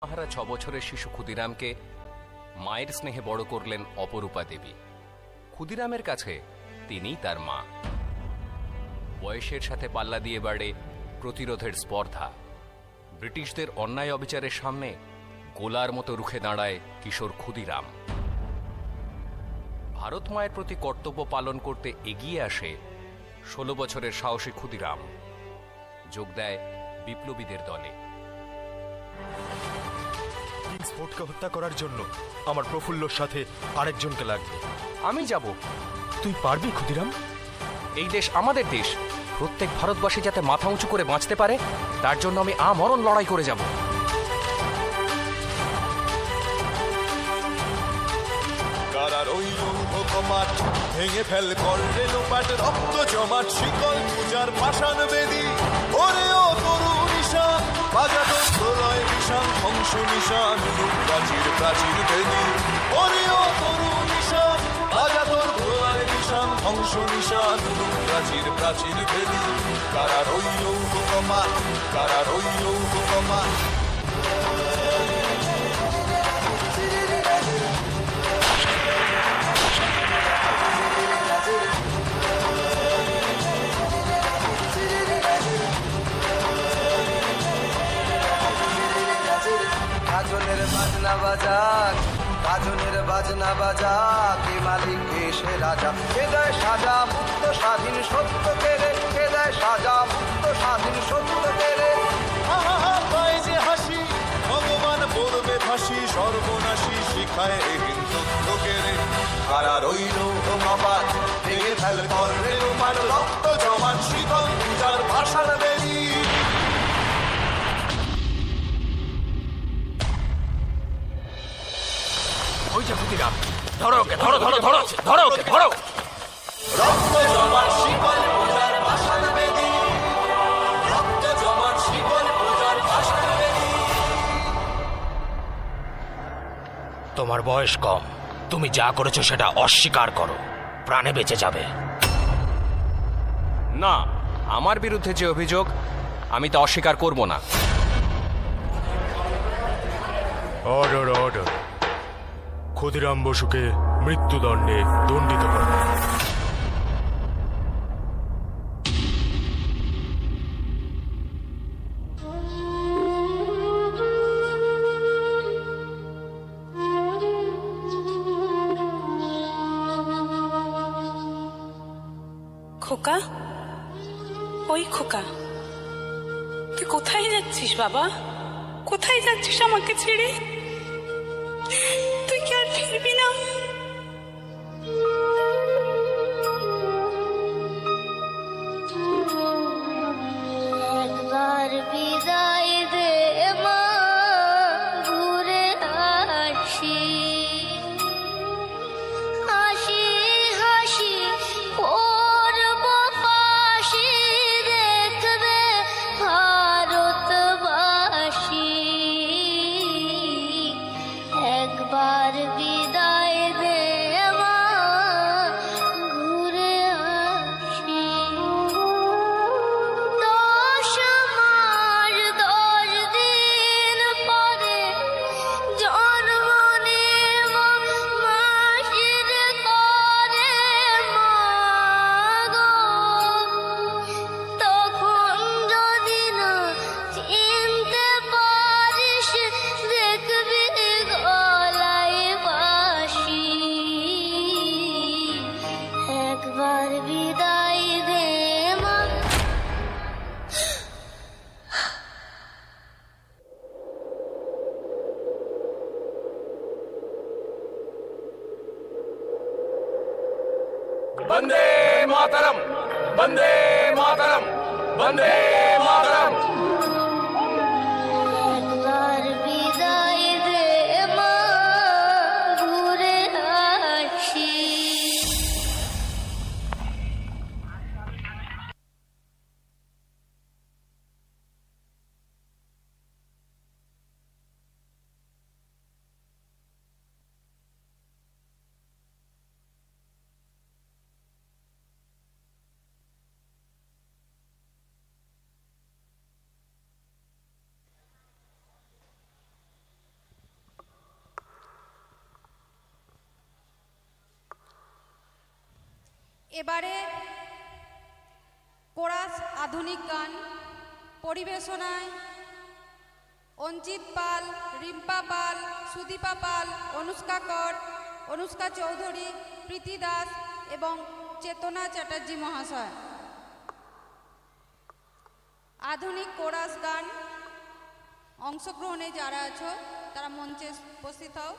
মাহারা ৬ বছরের শিশু ক্ষুদিরামকে মায়ের স্নেহে বড় করলেন অপরূপা দেবী। ক্ষুদিরামের কাছে তিনিই তার মা। বয়সের সাথে পাল্লা দিয়ে বাড়ে প্রতিরোধের স্পর্ধা। ব্রিটিশদের অন্যায় অবিচারের সামনে গোলার মতো রুখে দাঁড়ায় কিশোর ক্ষুদিরাম। ভারত মায়ের প্রতি কর্তব্য পালন করতে এগিয়ে আসে ১৬ বছরের সাহসী ক্ষুদিরাম। যোগ দেয় বিপ্লবীদের দলে। কিংসফোর্ডকে হত্যা করার জন্য আমার প্রফুল্লর সাথে আরেকজনকে লাগবে। আমি যাব। তুই পারবি ক্ষুদিরাম? এই দেশ আমাদের দেশ। প্রত্যেক ভারতবাসী যাতে মাথা উঁচু করে বাঁচতে পারে তার জন্য আমি আমরণ লড়াই করে যাব। কারার ওই লৌহ কপাট ভেঙে ফেল করলে লোপাট, রক্ত জমাট শিকল পূজার পাষাণ বেদী। ওরে ও তরুণ ঈশান, বাজা তোর প্রলয় বিষাণ, ধ্বংস নিশান প্রাচীর প্রাচীর বেদী। ওরে ও তরুণ ঈশান, বাজা তোর প্রলয় বিষাণ, ধ্বংস নিশান প্রাচীর প্রাচীর বেদী। কারার ওই লৌহ কপাট, কারার ওই লৌহ কপাট। গাজনের বাজনা বাজা, গাজনের বাজনা বাজা, কে মালিক কে সে রাজা, কে দেয় সাজা মুক্ত স্বাধীন সত্য কেড়ে, কে দেয় সাজা মুক্ত স্বাধীন সত্য কেড়ে। পায় যে হাসি ভগবান পড়বে ফাঁসি, সর্বনাশী শিখায় হিন্দুত্ব কেড়ে। কারা রইল মাপাত ভেঙে ফেল করলে রূপার, রক্ত জমান শীতল পূজার ভাষার বেরি। ওই যে ক্ষুদিরাম, ধরো ওকে, ধরো ধরো ধরো ধরো ওকে, ধরো। রক্ত জমান শীতল পূজার ভাষার বেরি, রক্ত জমান শীতল পূজার ভাষার বেরি। তোমার বয়স কম, তুমি যা করেছো সেটা অস্বীকার করো, প্রাণে বেঁচে যাবে। না, আমার বিরুদ্ধে যে অভিযোগ আমি তা অস্বীকার করব না। অর্ডার অর্ডার, ক্ষুদিরাম বসুকে মৃত্যুদণ্ডে দণ্ডিত করা। খোকা, ওই খোকা, তুই কোথায় যাচ্ছিস বাবা? কোথায় যাচ্ছিস আমাকে ছেড়ে? তুই কি আর ফিরবি না? একবার বিদায় দে মা, ঘুরে আসি, হাসি হাসি করব ফাঁসি, দেখবে ভারতবাসী। একবার বিদায় দে মা, ঘুরে আসি। 10 মাস 10 দিন পরে জন্ম নেব মাসির করে মা গো। তখন যদি না চিনতে পারিস, দেখবি গলায় বাঁশি। একবার বিদায় দে মা। বন্দে মাতরম, বন্দে মাতরম, বন্দে মাতরম। একবার বিদায় দে মা, ঘুরে আসি। এবারে কোরাস আধুনিক গান পরিবেশনায় অঞ্চিত পাল, রিম্পা পাল, সুদীপা পাল, অনুষ্কা কর, অনুষ্কা চৌধুরী, প্রীতি দাস এবং চেতনা চ্যাটার্জি মহাশয়। আধুনিক কোরাস গান অংশগ্রহণে যারা আছো তারা মঞ্চে উপস্থিত হও।